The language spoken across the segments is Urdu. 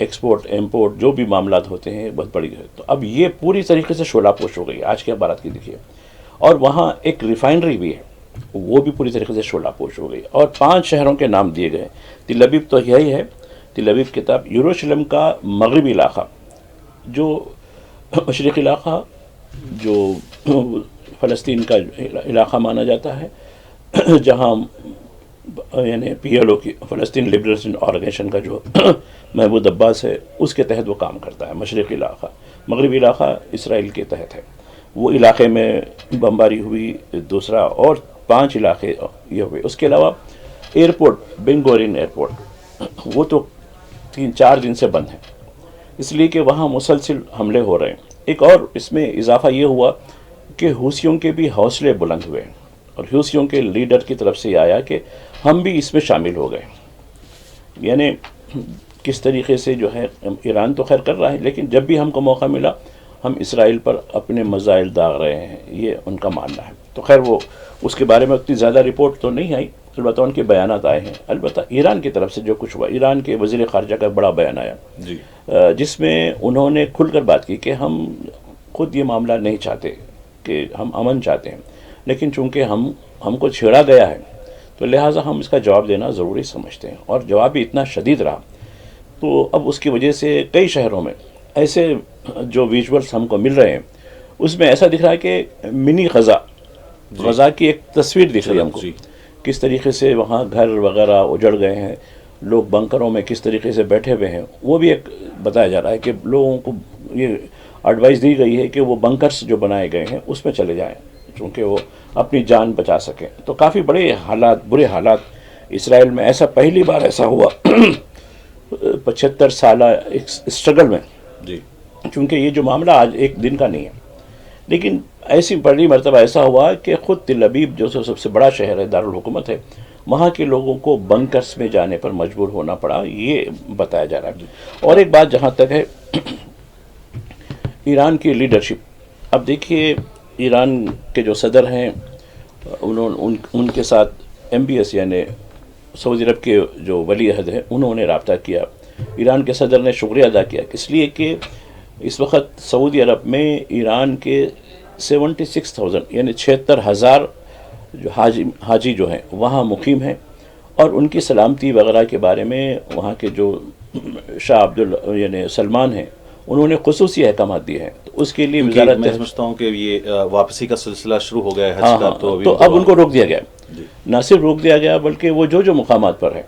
ایکسپورٹ امپورٹ جو بھی معاملات ہوتے ہیں بہت بڑی ہے. تو اب یہ پوری طریقے سے شعلہ پوش ہو گئی آج کے اخبارات کی دیکھیے. اور وہاں ایک ریفائنری بھی ہے وہ بھی پوری طریقے سے شعلہ پوش ہو گئی. اور 5 شہروں کے نام دیے گئے. تل ابیب تو یہی ہے. تل ابیب کتاب یروشلم کا مغربی علاقہ جو مشرقی علاقہ جو فلسطین کا علاقہ مانا جاتا ہے جہاں یعنی پی ایل او کی فلسطین لبریشن آرگنیزیشن کا جو محمود عباس ہے اس کے تحت وہ کام کرتا ہے. مشرقی علاقہ مغربی علاقہ اسرائیل کے تحت ہے. وہ علاقے میں بمباری ہوئی. دوسرا اور 5 علاقے یہ ہوئے. اس کے علاوہ ایئرپورٹ بن گورین ایئرپورٹ وہ تو 3-4 دن سے بند ہے اس لیے کہ وہاں مسلسل حملے ہو رہے ہیں. ایک اور اس میں اضافہ یہ ہوا کہ حوثیوں کے بھی حوصلے بلند ہوئے اور حوثیوں کے لیڈر کی طرف سے یہ آیا کہ ہم بھی اس میں شامل ہو گئے. یعنی کس طریقے سے جو ہے ایران تو خیر کر رہا ہے لیکن جب بھی ہم کو موقع ملا ہم اسرائیل پر اپنے مزائل داغ رہے ہیں یہ ان کا ماننا ہے. تو خیر وہ اس کے بارے میں اتنی زیادہ رپورٹ تو نہیں آئی البتہ ان کے بیانات آئے ہیں. البتہ ایران کی طرف سے جو کچھ ہوا ایران کے وزیر خارجہ کا بڑا بیان آیا جی جس میں انہوں نے کھل کر بات کی کہ ہم خود یہ معاملہ نہیں چاہتے کہ ہم امن چاہتے ہیں لیکن چونکہ ہم کو چھیڑا گیا ہے تو لہٰذا ہم اس کا جواب دینا ضروری سمجھتے ہیں. اور جواب بھی اتنا شدید رہا تو اب اس کی وجہ سے کئی شہروں میں ایسے جو ویژولس ہم کو مل رہے ہیں اس میں ایسا دکھ رہا ہے کہ منی غزہ کی ایک تصویر دکھ رہی ہے ہم کو. کس طریقے سے وہاں گھر وغیرہ اجڑ گئے ہیں لوگ بنکروں میں کس طریقے سے بیٹھے ہوئے ہیں وہ بھی ایک بتایا جا رہا ہے کہ لوگوں کو یہ ایڈوائس دی گئی ہے کہ وہ بنکرس جو بنائے گئے ہیں اس میں چلے جائیں چونکہ وہ اپنی جان بچا سکیں. تو کافی بڑے حالات برے حالات اسرائیل میں ایسا پہلی بار ایسا ہوا 75 سالہ ایک اسٹرگل میں جی چونکہ یہ جو معاملہ آج ایک دن کا نہیں ہے لیکن ایسی بڑی مرتبہ ایسا ہوا کہ خود تل ابیب جو سب سے بڑا شہر ہے دارالحکومت ہے وہاں کے لوگوں کو بنکرس میں جانے پر مجبور ہونا پڑا یہ بتایا جا رہا ہے. اور ایک بات جہاں تک ہے ایران کی لیڈرشپ. اب دیکھیے ایران کے جو صدر ہیں ان کے ساتھ MBS یعنی سعودی عرب کے جو ولی عہد ہیں انہوں نے رابطہ کیا. ایران کے صدر نے شکریہ ادا کیا اس لیے کہ اس وقت سعودی عرب میں ایران کے 76,000 یعنی 76,000 جو حاجی جو ہیں وہاں مقیم ہیں اور ان کی سلامتی وغیرہ کے بارے میں وہاں کے جو شاہ یعنی سلمان ہیں انہوں نے خصوصی احکامات دیے ہیں. تو اس کے لیے وزارت میں سمجھتا ہوں کہ یہ واپسی کا سلسلہ شروع ہو گیا ہے حج کا تو اب ان کو روک دیا گیا. نہ صرف روک دیا گیا بلکہ وہ جو مقامات پر ہے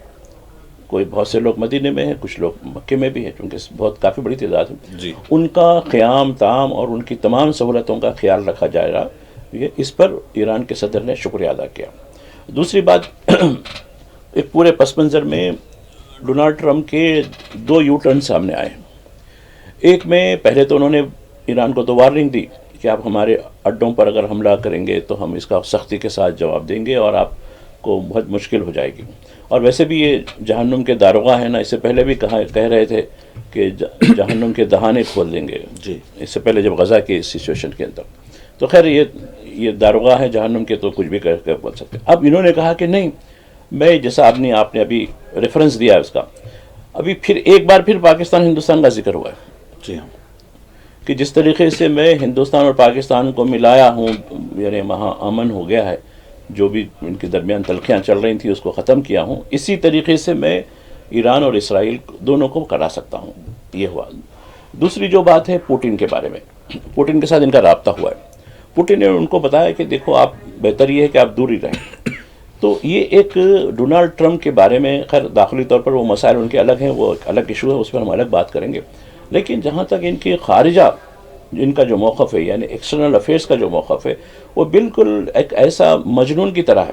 کوئی بہت سے لوگ مدینے میں ہیں کچھ لوگ مکے میں بھی ہیں چونکہ کافی بڑی تعداد ہے ان کا قیام تام اور ان کی تمام سہولتوں کا خیال رکھا جائے گا. اس پر ایران کے صدر نے شکریہ ادا کیا. دوسری بات ایک پورے پس منظر میں ڈونلڈ ٹرمپ کے 2 یو ٹرن سامنے آئے. ایک میں پہلے تو انہوں نے ایران کو تو وارننگ دی کہ آپ ہمارے اڈوں پر اگر حملہ کریں گے تو ہم اس کا سختی کے ساتھ جواب دیں گے اور آپ کو بہت مشکل ہو جائے گی. اور ویسے بھی یہ جہنم کے داروغہ ہیں نا اس سے پہلے بھی کہہ رہے تھے کہ جہنم کے دہانے کھول دیں گے اس سے پہلے جب غزہ کی سچویشن کے اندر. تو خیر یہ داروغہ ہے جہنم کے تو کچھ بھی کر بول سکتے. اب انہوں نے کہا کہ نہیں میں جیسا آپ نے ابھی ریفرنس دیا ہے اس کا ابھی پھر ایک بار پھر پاکستان ہندوستان کا ذکر ہوا ہے. جی ہاں کہ جس طریقے سے میں ہندوستان اور پاکستان کو ملایا ہوں یعنی وہاں امن ہو گیا ہے جو بھی ان کے درمیان تلخیاں چل رہی تھیں اس کو ختم کیا ہوں اسی طریقے سے میں ایران اور اسرائیل دونوں کو کرا سکتا ہوں. یہ ہوا. دوسری جو بات ہے پوٹن کے بارے میں پوٹن کے ساتھ ان کا رابطہ ہوا ہے. پوٹن نے ان کو بتایا کہ دیکھو آپ بہتر یہ ہے کہ آپ دور ہی رہیں. تو یہ ایک ڈونلڈ ٹرمپ کے بارے میں خیر داخلی طور پر وہ مسائل ان کے الگ ہیں وہ ایک الگ ایشو ہے اس پر ہم الگ بات کریں گے لیکن جہاں تک ان کی خارجہ ان کا جو موقف ہے یعنی ایکسٹرنل افیئرس کا جو موقف ہے وہ بالکل ایک ایسا مجنون کی طرح ہے.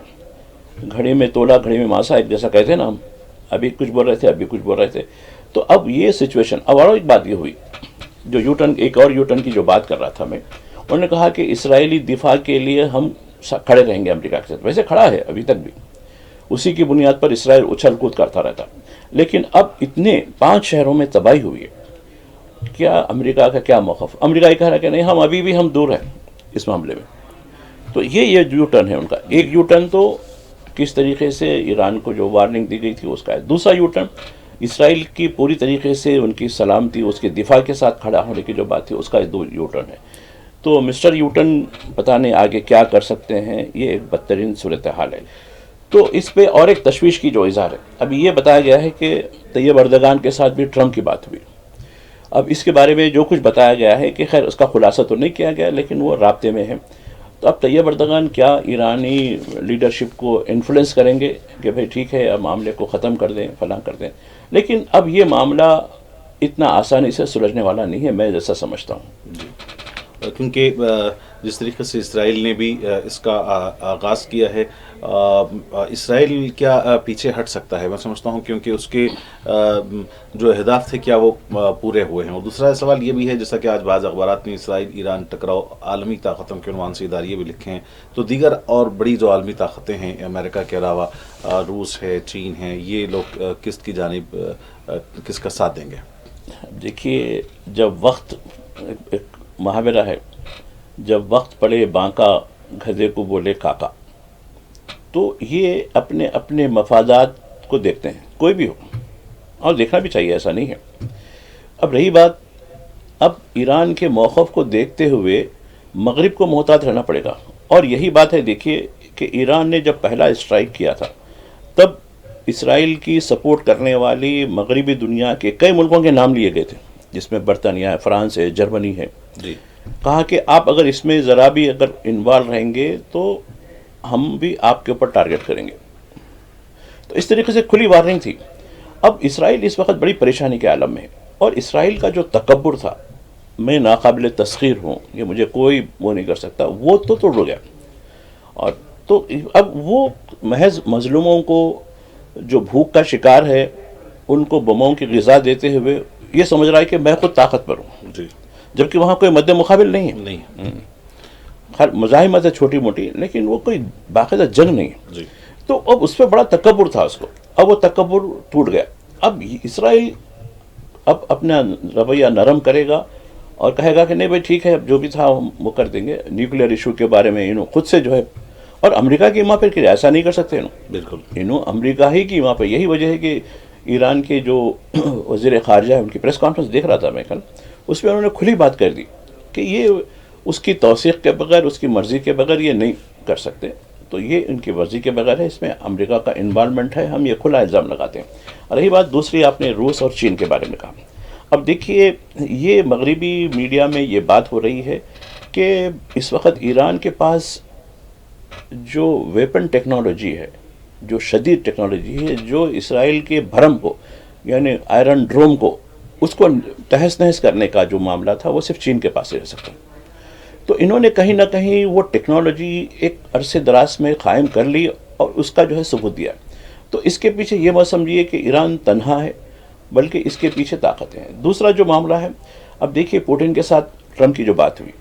گھڑی میں تولا گھڑی میں ماسا ایک جیسا کہتے ہیں نا ہم ابھی کچھ بول رہے تھے ابھی کچھ بول رہے تھے. تو اب یہ سچویشن اب اور ایک بات یہ ہوئی جو یوٹرن ایک اور یوٹرن کی جو بات کر رہا تھا میں انہوں نے کہا کہ اسرائیلی دفاع کے لیے ہم کھڑے رہیں گے امریکہ کے ساتھ. ویسے کھڑا ہے ابھی تک بھی اسی کی بنیاد پر اسرائیل اچھل کود کرتا رہتا لیکن اب اتنے 5 شہروں میں تباہی ہوئی ہے. کیا امریکہ کا کیا موقف؟ امریکہ یہ کہہ رہا ہے کہ نہیں ہم ابھی بھی ہم دور ہیں اس معاملے میں. تو یہ یو ٹرن ہے ان کا. ایک یو ٹرن تو کس طریقے سے ایران کو جو وارننگ دی گئی تھی اس کا ہے. دوسرا یو ٹرن اسرائیل کی پوری طریقے سے ان کی سلامتی، اس کے دفاع کے ساتھ کھڑا ہونے کی جو بات تھی، اس کا دو یو ٹرن ہے. تو مسٹر یوٹن پتہ نہیں آگے کیا کر سکتے ہیں، یہ ایک بدترین صورتحال ہے. تو اس پہ اور ایک تشویش کی جو اظہار ہے، اب یہ بتایا گیا ہے کہ طیب اردگان کے ساتھ بھی ٹرمپ کی بات ہوئی. اب اس کے بارے میں جو کچھ بتایا گیا ہے کہ خیر اس کا خلاصہ تو نہیں کیا گیا، لیکن وہ رابطے میں ہے. تو اب طیب اردگان کیا ایرانی لیڈرشپ کو انفلوئنس کریں گے کہ بھئی ٹھیک ہے اب معاملے کو ختم کر دیں، فلاں کر دیں. لیکن اب یہ معاملہ اتنا آسانی سے سلجھنے والا نہیں ہے، میں جیسا سمجھتا ہوں. جی، کیونکہ جس طریقے سے اسرائیل نے بھی اس کا آغاز کیا ہے، اسرائیل کیا پیچھے ہٹ سکتا ہے؟ میں سمجھتا ہوں کیونکہ اس کے جو اہداف تھے کیا وہ پورے ہوئے ہیں. اور دوسرا سوال یہ بھی ہے، جیسا کہ آج بعض اخبارات نے اسرائیل ایران ٹکراؤ عالمی طاقتوں کے عنوان سے اداریے بھی لکھے ہیں، تو دیگر اور بڑی جو عالمی طاقتیں ہیں امریکہ کے علاوہ، روس ہے، چین ہے، یہ لوگ کس کی جانب کس کا ساتھ دیں گے؟ دیکھیے، جب وقت، ایک محاورہ ہے، جب وقت پڑے بانکا گدھے کو بولے کاکا، تو یہ اپنے اپنے مفادات کو دیکھتے ہیں، کوئی بھی ہو، اور دیکھنا بھی چاہیے، ایسا نہیں ہے. اب رہی بات، اب ایران کے موقف کو دیکھتے ہوئے مغرب کو محتاط رہنا پڑے گا. اور یہی بات ہے، دیکھیے کہ ایران نے جب پہلا اسٹرائک کیا تھا، تب اسرائیل کی سپورٹ کرنے والی مغربی دنیا کے کئی ملکوں کے نام لیے گئے تھے، جس میں برطانیہ ہے، فرانس ہے، جرمنی ہے. جی، کہا کہ آپ اگر اس میں ذرا بھی اگر انوالو رہیں گے تو ہم بھی آپ کے اوپر ٹارگٹ کریں گے. تو اس طریقے سے کھلی وارننگ تھی. اب اسرائیل اس وقت بڑی پریشانی کے عالم میں ہے، اور اسرائیل کا جو تکبر تھا، میں ناقابل تسخیر ہوں، یہ مجھے کوئی وہ نہیں کر سکتا، وہ تو توڑ گیا. اور تو اب وہ محض مظلوموں کو جو بھوک کا شکار ہے ان کو بموں کی غذا دیتے ہوئے یہ سمجھ رہا ہے کہ میں خود طاقتور ہوں، جی، جبکہ وہاں کوئی مد مقابل نہیں ہے. نہیں، خیر مزاحمت ہے چھوٹی موٹی، لیکن وہ کوئی باقاعدہ جنگ نہیں ہے. جی، تو اب اس پہ بڑا تکبر تھا اس کو، اب وہ تکبر ٹوٹ گیا. اب اسرائیل اب اپنا رویہ نرم کرے گا اور کہے گا کہ نہیں بھائی ٹھیک ہے، اب جو بھی تھا وہ کر دیں گے. نیوکلیر ایشو کے بارے میں خود سے جو ہے، اور امریکہ کی ماں پہ کہ ایسا نہیں کر سکتے بالکل، امریکہ ہی کی ماں پہ. یہی وجہ ہے کہ ایران کے جو وزیر خارجہ ہے، ان کی پریس کانفرنس دیکھ رہا تھا میں کل، اس میں انہوں نے کھلی بات کر دی کہ یہ اس کی توثیق کے بغیر، اس کی مرضی کے بغیر یہ نہیں کر سکتے. تو یہ ان کی مرضی کے بغیر ہے، اس میں امریکہ کا انوالومنٹ ہے، ہم یہ کھلا الزام لگاتے ہیں. رہی بات دوسری، آپ نے روس اور چین کے بارے میں کہا. اب دیکھیے، یہ مغربی میڈیا میں یہ بات ہو رہی ہے کہ اس وقت ایران کے پاس جو ویپن ٹیکنالوجی ہے، جو شدید ٹیکنالوجی ہے، جو اسرائیل کے بھرم کو، یعنی آئرن ڈروم کو، اس کو تہس نہس کرنے کا جو معاملہ تھا، وہ صرف چین کے پاس ہی رہ سکتا. تو انہوں نے کہیں نہ کہیں وہ ٹیکنالوجی ایک عرصے دراز میں قائم کر لی اور اس کا جو ہے ثبوت دیا. تو اس کے پیچھے یہ مت سمجھیے کہ ایران تنہا ہے، بلکہ اس کے پیچھے طاقتیں ہیں. دوسرا جو معاملہ ہے، اب دیکھیے پوٹن کے ساتھ ٹرمپ کی جو بات ہوئی،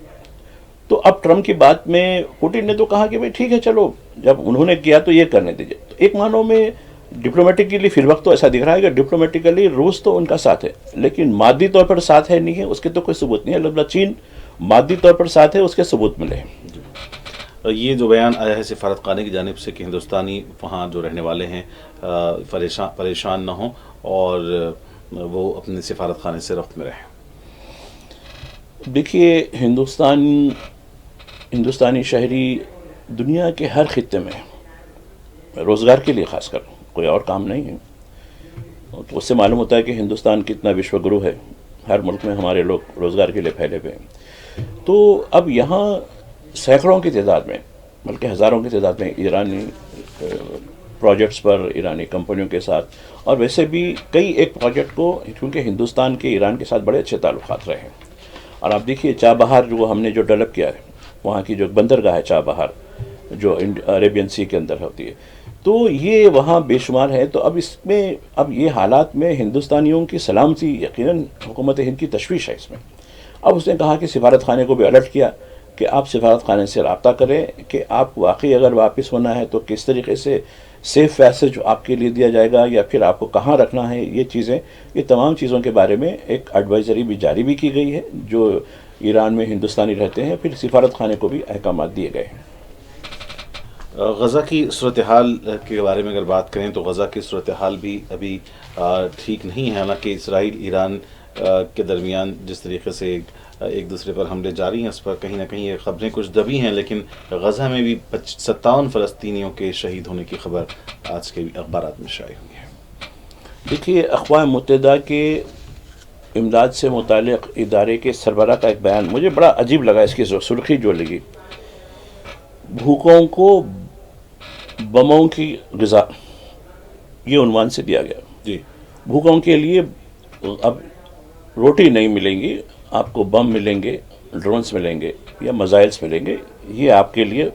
تو اب ٹرمپ کی بات میں پوٹن نے تو کہا کہ بھئی ٹھیک ہے، چلو جب انہوں نے کیا تو یہ کرنے دیجیے. تو ایک معنوں میں ڈپلومیٹکلی فی الوقت تو ایسا دکھ رہا ہے کہ ڈپلومیٹکلی روس تو ان کا ساتھ ہے، لیکن مادی طور پر ساتھ ہے نہیں ہے، اس کے تو کوئی ثبوت نہیں ہے. البتہ چین مادی طور پر ساتھ ہے، اس کے ثبوت ملے ہیں. یہ جو بیان آیا ہے سفارت خانے کی جانب سے کہ ہندوستانی وہاں جو رہنے والے ہیں پریشان نہ ہوں اور وہ اپنے سفارت خانے سے رفت میں رہیں. دیکھیے، ہندوستانی شہری دنیا کے ہر خطے میں روزگار کے لیے، خاص کر کوئی اور کام نہیں ہے. تو اس سے معلوم ہوتا ہے کہ ہندوستان کتنا وشو گرو ہے. ہر ملک میں ہمارے لوگ روزگار کے لیے پھیلے ہوئے ہیں. تو اب یہاں سینکڑوں کی تعداد میں، بلکہ ہزاروں کی تعداد میں ایرانی پروجیکٹس پر، ایرانی کمپنیوں کے ساتھ، اور ویسے بھی کئی ایک پروجیکٹ کو، کیونکہ ہندوستان کے ایران کے ساتھ بڑے اچھے تعلقات رہے ہیں. اور آپ دیکھیے چابہار جو ہم نے جو ڈیولپ کیا ہے، وہاں کی جو بندرگاہ ہے چابہار، جو عربین سی کے اندر ہوتی ہے، تو یہ وہاں بے شمار ہے. تو اب اس میں، اب یہ حالات میں ہندوستانیوں کی سلامتی، یقیناً حکومت ہند کی تشویش ہے اس میں. اب اس نے کہا کہ سفارت خانے کو بھی الرٹ کیا کہ آپ سفارت خانے سے رابطہ کریں کہ آپ واقعی اگر واپس ہونا ہے تو کس طریقے سے سیف پیسج آپ کے لیے دیا جائے گا، یا پھر آپ کو کہاں رکھنا ہے. یہ چیزیں، یہ تمام چیزوں کے بارے میں ایک ایڈوائزری بھی جاری بھی کی گئی ہے جو ایران میں ہندوستانی رہتے ہیں. پھر سفارت خانے کو بھی احکامات دیے گئے ہیں. غزہ کی صورتحال کے بارے میں اگر بات کریں تو غزہ کی صورتحال بھی ابھی ٹھیک نہیں ہے. حالانکہ اسرائیل ایران کے درمیان جس طریقے سے ایک دوسرے پر حملے جاری ہیں، اس پر کہیں نہ کہیں یہ خبریں کچھ دبی ہیں، لیکن غزہ میں بھی 57 فلسطینیوں کے شہید ہونے کی خبر آج کے اخبارات میں شائع ہوئی ہے. دیکھیے، اقوام متحدہ کے امداد سے متعلق ادارے کے سربراہ کا ایک بیان مجھے بڑا عجیب لگا. اس کی سرخی جو لگی، بھوکوں کو بموں کی غذا، یہ عنوان سے دیا گیا. جی. بھوکوں کے لیے اب روٹی نہیں ملیں گی، آپ کو بم ملیں گے، ڈرونز ملیں گے یا میزائلس ملیں گے. یہ آپ کے لیے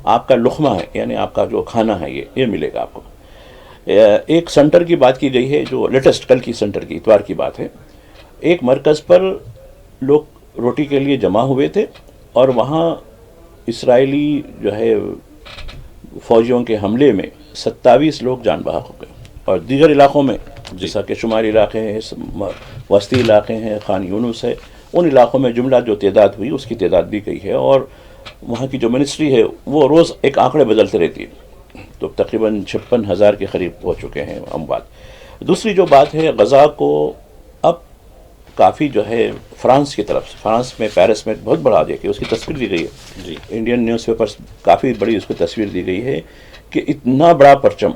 آپ کا لقمہ ہے، یعنی آپ کا جو کھانا ہے یہ ملے گا آپ کو. ایک سینٹر کی بات کی گئی ہے جو لیٹسٹ کل کی سینٹر کی اتوار کی بات ہے. ایک مرکز پر لوگ روٹی کے لیے جمع ہوئے تھے اور وہاں اسرائیلی جو ہے فوجیوں کے حملے میں 27 لوگ جان بحق ہو گئے. اور دیگر علاقوں میں جیسا کہ شمالی علاقے ہیں، وسطی علاقے ہیں، خان یونس ہے، ان علاقوں میں جملہ جو تعداد ہوئی اس کی تعداد دی گئی ہے. اور وہاں کی جو منسٹری ہے وہ روز ایک آنکڑے بدلتے رہتی ہے، تو تقریباً 56,000 کے قریب ہو چکے ہیں اموات. دوسری جو بات ہے، غزہ کو اب کافی جو ہے فرانس کی طرف سے، فرانس میں پیرس میں بہت بڑا دیکھیے اس کی تصویر دی گئی ہے. جی. انڈین نیوز پیپرز کافی بڑی اس کو تصویر دی گئی ہے کہ اتنا بڑا پرچم،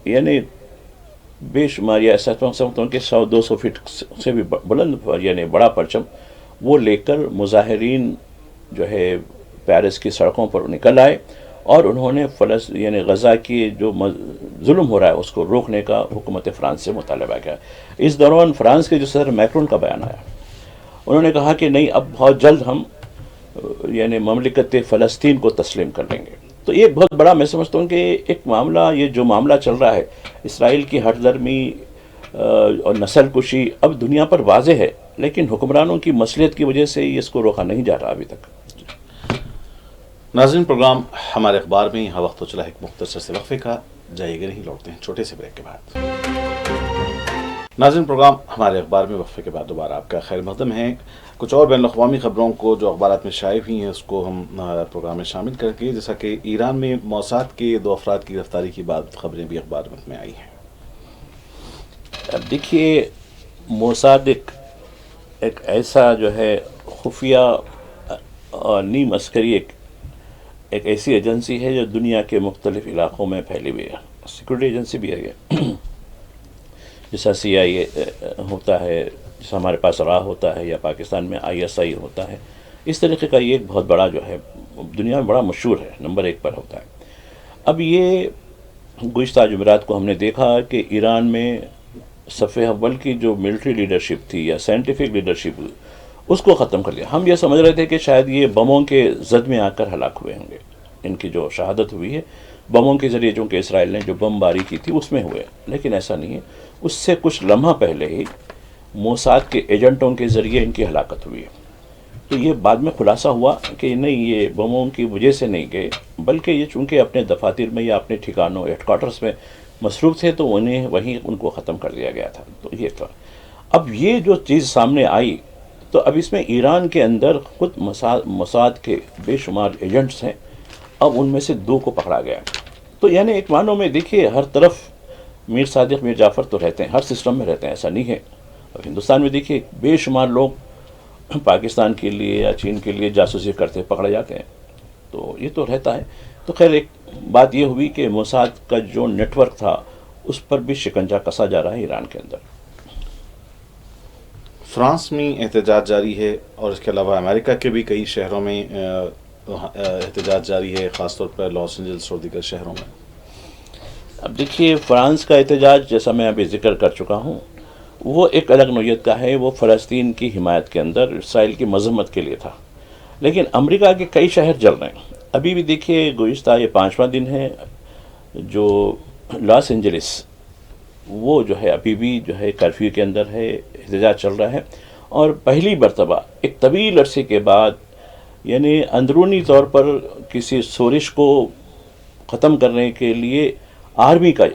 یعنی بے شمار، یا ایسا سمجھتا ہوں کہ 100-200 فٹ سے بھی بلند، یعنی بڑا پرچم وہ لے کر مظاہرین جو ہے پیرس کی سڑکوں پر نکل آئے اور انہوں نے یعنی غزہ کی جو ظلم ہو رہا ہے اس کو روکنے کا حکومت فرانس سے مطالبہ کیا. اس دوران فرانس کے جو صدر میکرون کا بیان آیا، انہوں نے کہا کہ نہیں، اب بہت جلد ہم یعنی مملکت فلسطین کو تسلیم کر لیں گے. تو یہ بہت بڑا، میں سمجھتا ہوں کہ ایک معاملہ، یہ جو معاملہ چل رہا ہے اسرائیل کی ہٹ درمی اور نسل کشی اب دنیا پر واضح ہے، لیکن حکمرانوں کی مصلحت کی وجہ سے اس کو روکا نہیں جا رہا ابھی تک. ناظرین، پروگرام ہمارے اخبار میں یہاں وقت ہو چلا ہے ایک مختصر سے وقفے کا. جائیے گا نہیں، لوٹتے ہیں چھوٹے سے بریک کے بعد. ناظرین، پروگرام ہمارے اخبار میں وقفے کے بعد دوبارہ آپ کا خیر مقدم ہے. کچھ اور بین الاقوامی خبروں کو جو اخبارات میں شائع ہوئی ہیں اس کو ہم پروگرام میں شامل کر کے، جیسا کہ ایران میں موساد کے 2 افراد کی گرفتاری کی بعد خبریں بھی اخبار میں آئی ہیں. اب دیکھیے، موساد ایک ایسا جو ہے خفیہ اور نیم عسکری ایک ایسی ایجنسی ہے جو دنیا کے مختلف علاقوں میں پھیلی ہوئی ہے. سیکورٹی ایجنسی بھی ہے، جیسا CIA ہوتا ہے، جیسا ہمارے پاس راہ ہوتا ہے، یا پاکستان میں ISI ہوتا ہے. اس طریقے کا یہ ایک بہت بڑا جو ہے دنیا میں بڑا مشہور ہے، نمبر 1 پر ہوتا ہے. اب یہ گزشتہ جمعرات کو ہم نے دیکھا کہ ایران میں صف اول کی جو ملٹری لیڈرشپ تھی یا سائنٹیفک لیڈرشپ، اس کو ختم کر دیا. ہم یہ سمجھ رہے تھے کہ شاید یہ بموں کے زد میں آ کر ہلاک ہوئے ہوں گے. ان کی جو شہادت ہوئی ہے بموں کے ذریعے، چونکہ اسرائیل نے جو بم باری کی تھی اس میں ہوئے، لیکن ایسا نہیں ہے. اس سے کچھ لمحہ پہلے ہی موساد کے ایجنٹوں کے ذریعے ان کی ہلاکت ہوئی ہے. تو یہ بعد میں خلاصہ ہوا کہ نہیں، یہ بموں کی وجہ سے نہیں گئے، بلکہ یہ چونکہ اپنے دفاتر میں یا اپنے ٹھکانوں ہیڈ کوارٹرز میں مصروف تھے تو انہیں وہیں ان کو ختم کر دیا گیا تھا. تو یہ تھا. اب یہ جو چیز سامنے آئی تو اب اس میں ایران کے اندر خود موساد کے بے شمار ایجنٹس ہیں. اب ان میں سے 2 کو پکڑا گیا. تو یعنی ایک معنوں میں دیکھیے، ہر طرف میر صادق، میر جعفر تو رہتے ہیں، ہر سسٹم میں رہتے ہیں، ایسا نہیں ہے. اور ہندوستان میں دیکھیے بے شمار لوگ پاکستان کے لیے یا چین کے لیے جاسوسی کرتے پکڑے جاتے ہیں. تو یہ تو رہتا ہے. تو خیر، ایک بات یہ ہوئی کہ موساد کا جو نیٹ ورک تھا اس پر بھی شکنجہ کسا جا رہا ہے ایران کے اندر. فرانس میں احتجاج جاری ہے اور اس کے علاوہ امریکہ کے بھی کئی شہروں میں احتجاج جاری ہے، خاص طور پر لاس اینجلس اور دیگر شہروں میں. اب دیکھیے، فرانس کا احتجاج جیسا میں ابھی ذکر کر چکا ہوں وہ ایک الگ نوعیت کا ہے. وہ فلسطین کی حمایت کے اندر اسرائیل کی مذمت کے لیے تھا. لیکن امریکہ کے کئی شہر جل رہے ہیں. ابھی بھی دیکھیے، گزشتہ یہ 5واں دن ہے جو لاس اینجلس، وہ جو ہے ابھی بھی جو ہے کرفیو کے اندر ہے، احتجاج چل رہا ہے. اور پہلی مرتبہ ایک طویل عرصے کے بعد، یعنی اندرونی طور پر کسی سورش کو ختم کرنے کے لیے آرمی کا،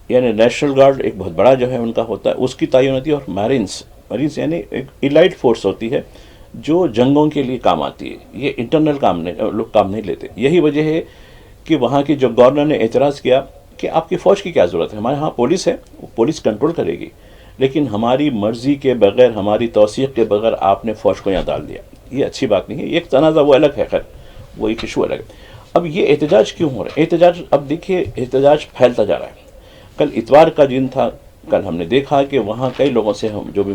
یعنی نیشنل گارڈ ایک بہت بڑا جو ہے ان کا ہوتا ہے، اس کی تعین ہوتی ہے. اور میرینز یعنی ایک ایلائٹ فورس ہوتی ہے جو جنگوں کے لیے کام آتی ہے. یہ انٹرنل لوگ کام نہیں لیتے. یہی وجہ ہے کہ وہاں کی جو گورنر نے اعتراض کیا کہ آپ کی فوج کی کیا ضرورت ہے؟ ہمارے ہاں پولیس ہے، وہ پولیس کنٹرول کرے گی، لیکن ہماری مرضی کے بغیر، ہماری توثیق کے بغیر آپ نے فوج کو یہاں ڈال دیا، یہ اچھی بات نہیں ہے۔ ایک تنازع وہ الگ ہے، خیر وہ ایک ایشو الگ ہے۔ اب یہ احتجاج کیوں ہو رہا ہے؟ احتجاج، اب دیکھیے احتجاج پھیلتا جا رہا ہے۔ کل اتوار کا دن تھا، کل ہم نے دیکھا کہ وہاں کئی لوگوں سے ہم جو بھی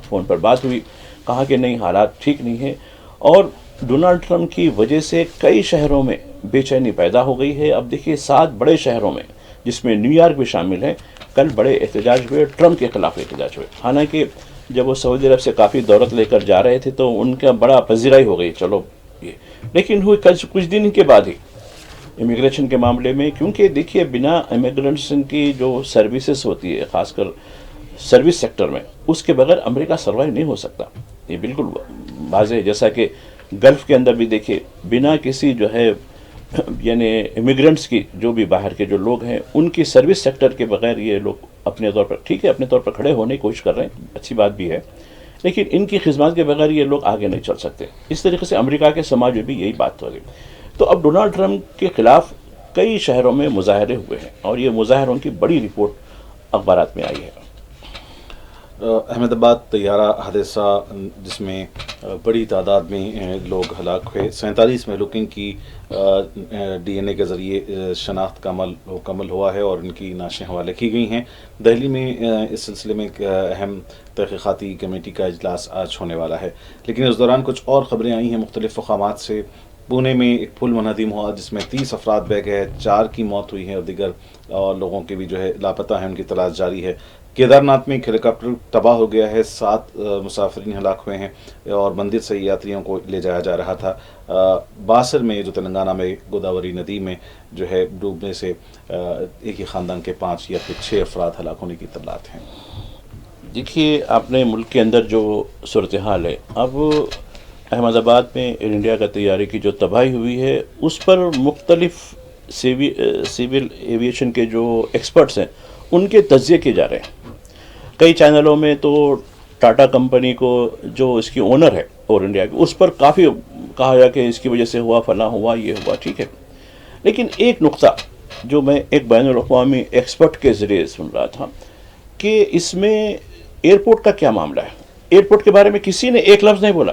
فون پر بات ہوئی، کہا کہ نہیں حالات ٹھیک نہیں ہے، اور ڈونلڈ ٹرمپ کی وجہ سے کئی شہروں میں بے چینی پیدا ہو گئی ہے۔ اب دیکھیے 7 بڑے شہروں میں، جس میں نیو یارک بھی شامل ہے، کل بڑے احتجاج ہوئے، ٹرمپ کے خلاف احتجاج ہوئے۔ حالانکہ جب وہ سعودی عرب سے کافی دولت لے کر جا رہے تھے تو ان کا بڑا پذیرائی ہو گئی، چلو یہ، لیکن ہوئی کچھ دن کے بعد ہی امیگریشن کے معاملے میں، کیونکہ دیکھیے بنا امیگریشن کی جو سروسز ہوتی ہے، خاص کر سروس سیکٹر میں، اس کے بغیر امریکہ سروائیو نہیں ہو سکتا، یہ بالکل واضح ہے۔ جیسا کہ گلف کے اندر بھی دیکھیے، بنا کسی جو ہے یعنی امیگرینٹس کی، جو بھی باہر کے جو لوگ ہیں، ان کی سروس سیکٹر کے بغیر یہ لوگ اپنے طور پر، ٹھیک ہے اپنے طور پر کھڑے ہونے کی کوشش کر رہے ہیں، اچھی بات بھی ہے، لیکن ان کی خدمات کے بغیر یہ لوگ آگے نہیں چل سکتے۔ اس طریقے سے امریکہ کے سماج میں بھی یہی بات ہو رہی۔ تو اب ڈونلڈ ٹرمپ کے خلاف کئی شہروں میں مظاہرے ہوئے ہیں، اور یہ مظاہروں کی بڑی رپورٹ اخبارات میں آئی ہے۔ احمد آباد طیارہ حادثہ جس میں بڑی تعداد میں لوگ ہلاک ہوئے، 47 مہلوکین کی ڈی این اے کے ذریعے شناخت کا عمل مکمل ہوا ہے اور ان کی نعشیں حوالے کی گئی ہیں۔ دہلی میں اس سلسلے میں ایک اہم تحقیقاتی کمیٹی کا اجلاس آج ہونے والا ہے، لیکن اس دوران کچھ اور خبریں آئی ہیں مختلف مقامات سے۔ پونے میں ایک پل منہدم ہوا جس میں 30 افراد بہ گئے، 4 کی موت ہوئی ہے اور دیگر لوگوں کے بھی جو ہے لاپتہ ہیں، ان کی تلاش جاری ہے۔ کیدارناتھ میں ایک ہیلی کاپٹر تباہ ہو گیا ہے، 7 مسافرین ہلاک ہوئے ہیں اور مندر سے یاتریوں کو لے جایا جا رہا تھا۔ باسر میں جو تلنگانہ میں گوداوری ندی میں جو ہے ڈوبنے سے ایک ہی خاندان کے 5 یا پھر 6 افراد ہلاک ہونے کی اطلاعات ہیں۔ دیکھیے آپ نے ملک کے اندر جو صورتحال ہے، اب احمد آباد میں ایئر انڈیا کا طیارے کی جو تباہی ہوئی ہے، اس پر مختلف سول ایویشن کے جو ایکسپرٹس ہیں ان کے تجزیے کیے جا رہے ہیں۔ کئی چینلوں میں تو ٹاٹا کمپنی کو، جو اس کی اونر ہے اور انڈیا کی، اس پر کافی کہا گیا کہ اس کی وجہ سے ہوا، فلاں ہوا، یہ ہوا، ٹھیک ہے، لیکن ایک نقطہ جو میں ایک بین الاقوامی ایکسپرٹ کے ذریعے سن رہا تھا کہ اس میں ایئرپورٹ کا کیا معاملہ ہے۔ ایئرپورٹ کے بارے میں کسی نے ایک لفظ نہیں بولا،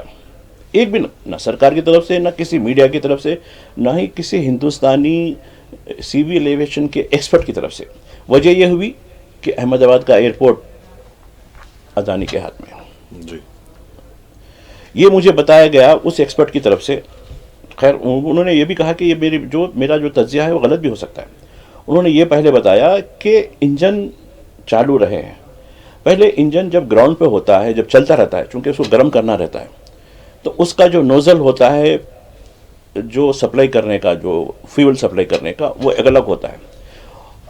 ایک بھی، نہ سرکار کی طرف سے، نہ کسی میڈیا کی طرف سے، نہ ہی کسی ہندوستانی سول ایویشن کے ایکسپرٹ کی طرف سے۔ وجہ یہ ہوئی کہ احمد آباد کا ایئرپورٹ اڈانی کے ہاتھ میں ہے۔ جی، یہ مجھے بتایا گیا اس ایکسپرٹ کی طرف سے۔ خیر انہوں نے یہ بھی کہا کہ یہ میرا جو تجزیہ ہے وہ غلط بھی ہو سکتا ہے۔ انہوں نے یہ پہلے بتایا کہ انجن چالو رہے ہیں۔ پہلے انجن جب گراؤنڈ پہ ہوتا ہے، جب چلتا رہتا ہے، چونکہ اس کو گرم کرنا رہتا ہے، تو اس کا جو نوزل ہوتا ہے، جو سپلائی کرنے کا، جو فیول سپلائی کرنے کا، وہ الگ ہوتا ہے۔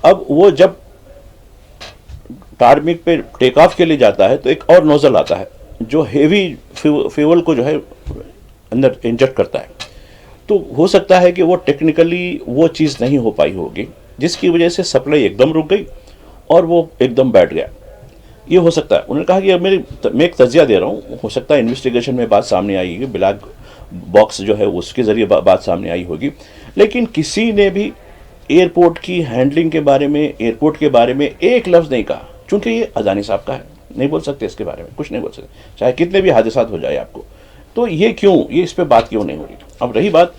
اب وہ جب ٹارمک پہ ٹیک آف کے لیے جاتا ہے تو ایک اور نوزل آتا ہے جو ہیوی فیول کو جو ہے اندر انجیکٹ کرتا ہے۔ تو ہو سکتا ہے کہ وہ ٹیکنیکلی وہ چیز نہیں ہو پائی ہوگی، جس کی وجہ سے سپلائی ایک دم رک گئی اور وہ ایک دم بیٹھ گیا۔ یہ ہو سکتا ہے۔ انہوں نے کہا کہ میں ایک تجزیہ دے رہا ہوں، ہو سکتا ہے انویسٹیگیشن میں بات سامنے آئی ہوگی، بلیک باکس جو ہے اس کے ذریعے بات سامنے آئی ہوگی، لیکن کسی نے بھی ایئرپورٹ کی ہینڈلنگ کے بارے میں، ایئرپورٹ کے بارے میں ایک لفظ نہیں کہا، چونکہ یہ اڈانی صاحب کا ہے، نہیں بول سکتے اس کے بارے میں، کچھ نہیں بول سکتے، چاہے کتنے بھی حادثات ہو جائے آپ کو۔ تو یہ کیوں، یہ اس پہ بات کیوں نہیں ہو رہی؟ اب رہی بات،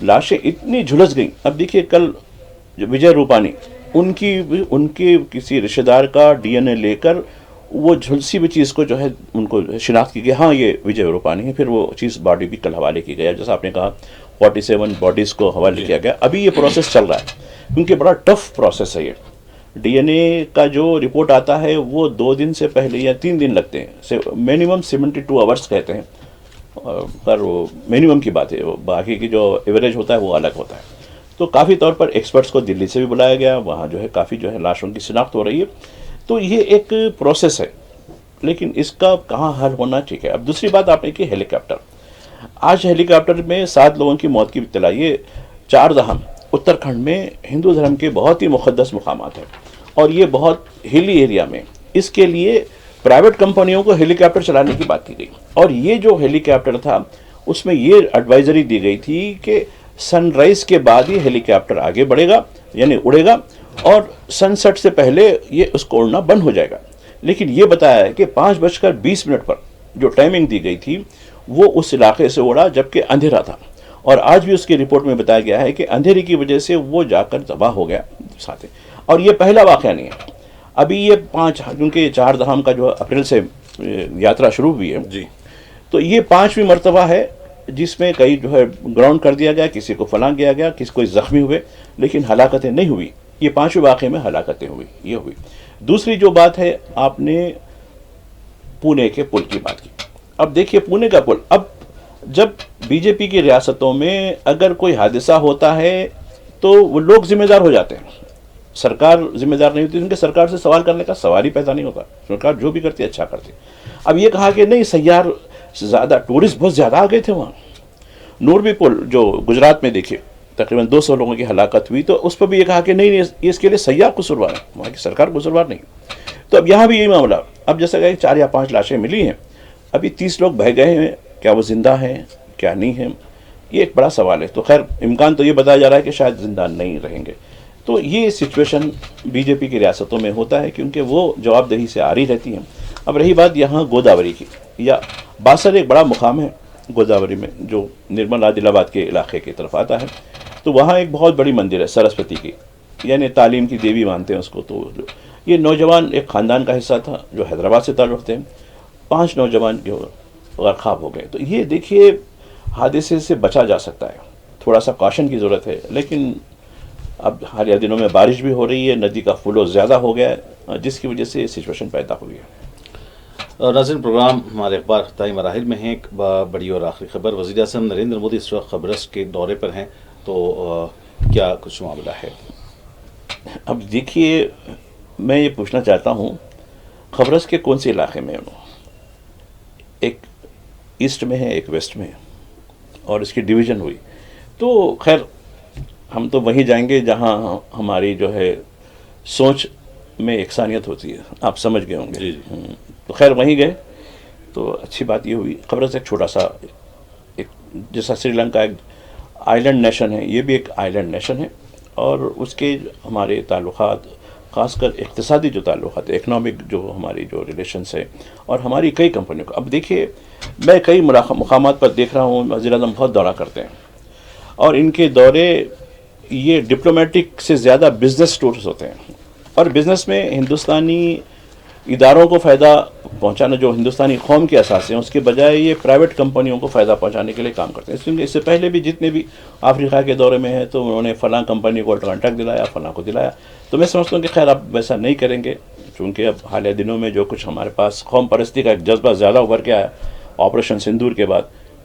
لاشیں اتنی جھلس گئیں۔ اب دیکھیے کل جو وجے روپانی، ان کے کسی رشتہ دار کا ڈی این اے لے کر وہ جھلسی ہوئی چیز کو جو ہے ان کو شناخت کی گئی، ہاں یہ وجے روپانی ہے، پھر وہ چیز باڈی بھی کل حوالے کی گیا، جیسا آپ نے کہا 47 باڈیز کو حوالے کیا گیا۔ ابھی یہ پروسیس چل رہا ہے، کیونکہ بڑا ٹف پروسیس ہے یہ۔ ڈی این اے کا جو رپورٹ آتا ہے وہ 2 دن سے پہلے یا 3 دن لگتے ہیں، منیمم 72 آورس کہتے ہیں، پر وہ منیمم کی بات ہے، باقی کی جو ایوریج ہوتا ہے وہ الگ ہوتا ہے۔ تو کافی طور پر ایکسپرٹس کو دلی سے بھی بلایا گیا، وہاں جو ہے کافی جو ہے لاشوں کی شناخت ہو رہی ہے۔ تو یہ ایک پروسیس ہے، لیکن اس کا کہاں حل ہونا ٹھیک ہے۔ اب دوسری بات آپ نے کی ہیلی کاپٹر۔ آج ہیلی کاپٹر میں 7 لوگوں کی موت کی اطلاع۔ یہ 4 دھام اتراکھنڈ میں ہندو دھرم کے بہت ہی مقدس مقامات ہیں، اور یہ بہت ہلی ایریا میں، اس کے لیے پرائیویٹ کمپنیوں کو ہیلی کاپٹر چلانے کی بات کی گئی، اور یہ جو ہیلی کاپٹر تھا اس میں یہ ایڈوائزری دی گئی تھی کہ سن رائز کے بعد یہ ہیلی کاپٹر آگے بڑھے گا، یعنی اڑے گا، اور سن سیٹ سے پہلے یہ اس کو اڑنا بند ہو جائے گا. لیکن یہ بتایا ہے کہ 5:20 پر جو ٹائمنگ دی گئی تھی وہ اس علاقے سے اڑا جبکہ اندھیرا تھا. اور آج بھی اس کی رپورٹ میں بتایا گیا ہے کہ اندھیرے کی وجہ سے وہ جا کر تباہ ہو گیا ساتھ. اور یہ پہلا واقعہ نہیں ہے. ابھی یہ کیونکہ 4 دھام کا جو اپریل سے یاترا شروع ہوئی ہے جی. تو یہ 5ویں مرتبہ ہے جس میں کئی جو ہے گراؤنڈ کر دیا گیا, کسی کو فلاں کیا گیا, کسی کوئی زخمی ہوئے, لیکن ہلاکتیں نہیں ہوئی. یہ 5ویں واقعے میں ہلاکتیں ہوئی. دوسری جو بات ہے, آپ نے پونے کے پل کی بات کی. اب دیکھیے پونے کا پل, اب جب بی جے پی کی ریاستوں میں اگر کوئی حادثہ ہوتا ہے تو وہ لوگ ذمہ دار ہو جاتے ہیں, سرکار ذمہ دار نہیں ہوتی, کیونکہ سرکار سے سوال کرنے کا سوال ہی پیدا نہیں ہوتا. سرکار جو بھی کرتی ہے اچھا کرتی ہے. اب یہ کہا کہ نہیں سیاح سے زیادہ ٹورسٹ بہت زیادہ آ گئے تھے وہاں. نوربی پل جو گجرات میں دیکھیے تقریباً 200 لوگوں کی ہلاکت ہوئی, تو اس پر بھی یہ کہا کہ نہیں یہ اس کے لیے سیاح قصوروار ہے, وہاں کی سرکار قصوروار نہیں. تو اب یہاں بھی یہی معاملہ. اب جیسا کہ 4 یا 5 لاشیں ملی ہیں, ابھی 30 لوگ بہہ گئے ہیں, کیا وہ زندہ ہیں کیا نہیں ہیں, یہ ایک بڑا سوال ہے. تو خیر امکان تو یہ بتایا جا رہا ہے کہ شاید زندہ نہیں رہیں گے. تو یہ سچویشن بی جے پی کی ریاستوں میں ہوتا ہے کیونکہ وہ جواب دہی سے آ رہی رہتی ہیں. اب رہی بات یہاں گوداوری کی, یا باسر ایک بڑا مقام ہے گوداوری میں جو نرمل عادل آباد کے علاقے کی طرف آتا ہے, تو وہاں ایک بہت بڑی مندر ہے سرسوتی کی, یعنی تعلیم کی دیوی مانتے ہیں اس کو. تو یہ نوجوان ایک خاندان کا حصہ تھا جو حیدرآباد سے تعلق رکھتے ہیں. 5 نوجوان جو غرقاب ہو گئے. تو یہ دیکھیے حادثے سے بچا جا سکتا ہے, تھوڑا سا کاشن کی ضرورت ہے. لیکن اب حالیہ دنوں میں بارش بھی ہو رہی ہے, ندی کا فلو زیادہ ہو گیا ہے, جس کی وجہ سے یہ سچویشن پیدا ہوئی ہے. ناظرین پروگرام ہمارے اخبار اختتامی مراحل میں ہیں. ایک بڑی اور آخری خبر, وزیر اعظم نریندر مودی اس وقت قبرص کے دورے پر ہیں, تو کیا کچھ معاملہ ہے؟ اب دیکھیے میں یہ پوچھنا چاہتا ہوں, قبرص کے کون سے علاقے میں ہوں؟ ایک ایسٹ میں ہے, ایک ویسٹ میں ہے, اور اس کی ڈویژن ہوئی. تو خیر ہم تو وہیں جائیں گے جہاں ہماری جو ہے سوچ میں یکسانیت ہوتی ہے, آپ سمجھ گئے ہوں گے. جی. تو خیر وہیں گئے تو اچھی بات یہ ہوئی. قبرص ایک چھوٹا سا, ایک جیسا سری لنکا ایک آئیلینڈ نیشن ہے, یہ بھی ایک آئیلینڈ نیشن ہے, اور اس کے ہمارے تعلقات خاص کر اقتصادی جو تعلقات ہیں, اکنامک جو ہماری جو ریلیشنس ہے, اور ہماری کئی کمپنیوں کا. اب دیکھیے میں کئی مقامات پر دیکھ رہا ہوں وزیر اعظم بہت دورہ کرتے ہیں, اور ان کے دورے یہ ڈپلومیٹک سے زیادہ بزنس ٹورز ہوتے ہیں. اور بزنس میں ہندوستانی اداروں کو فائدہ پہنچانا, جو ہندوستانی قوم کے اساس ہیں, اس کے بجائے یہ پرائیویٹ کمپنیوں کو فائدہ پہنچانے کے لیے کام کرتے ہیں. اس سے پہلے بھی جتنے بھی افریقہ کے دورے میں ہیں تو انہوں نے فلاں کمپنی کو کانٹریکٹ دلایا, فلاں کو دلایا. تو میں سمجھتا ہوں کہ خیر اب ویسا نہیں کریں گے, چونکہ اب حالیہ دنوں میں جو کچھ ہمارے پاس قوم پرستی کا ایک جذبہ زیادہ ابھر کے آیا آپریشن سندور کے بعد,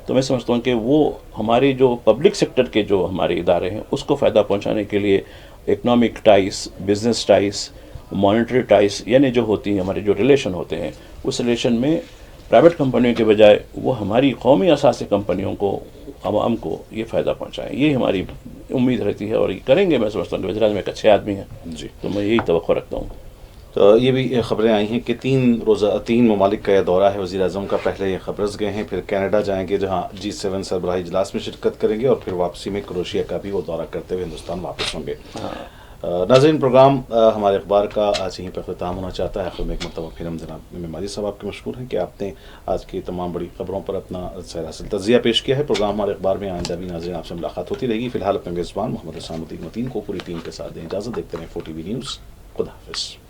تو میں سمجھتا ہوں کہ وہ ہماری جو پبلک سیکٹر کے جو ہمارے ادارے ہیں اس کو فائدہ پہنچانے کے لیے economic ties, business ties, monetary ties, یعنی جو ہوتی ہیں ہمارے جو ریلیشن ہوتے ہیں, اس ریلیشن میں پرائیویٹ کمپنیوں کے بجائے وہ ہماری قومی اساسی کمپنیوں کو, عوام کو یہ فائدہ پہنچائیں. یہ ہماری امید رہتی ہے, اور یہ کریں گے. میں سمجھتا ہوں کہ وزیر اعظم ایک اچھے آدمی ہیں, جی. تو میں یہی توقع رکھتا ہوں. تو یہ بھی خبریں آئی ہیں کہ 3 ممالک کا یہ دورہ ہے وزیر اعظم کا. پہلے یہ قبرص گئے ہیں, پھر کینیڈا جائیں گے جہاں G7 سربراہی اجلاس میں شرکت کریں گے, اور پھر واپسی میں کروشیا کا بھی وہ دورہ کرتے ہوئے ہندوستان واپس ہوں گے. ناظرین پروگرام ہمارے اخبار کا آج یہیں پر اختتام ہونا چاہتا ہے. آخر میں ایک مرتبہ پھر ہم جناب ماجد صاحب آپ کے مشکور ہیں کہ آپ نے آج کی تمام بڑی خبروں پر اپنا سیر تجزیہ پیش کیا ہے. پروگرام ہمارے اخبار میں آئندہ بھی ناظرین آپ سے ملاقات ہوتی رہے گی. فی الحال اپنے میزبان محمد حسام الدین متین کو پوری ٹیم کے ساتھ دیں اجازت. دیکھتے رہیں 4TV نیوز. خدا حافظ.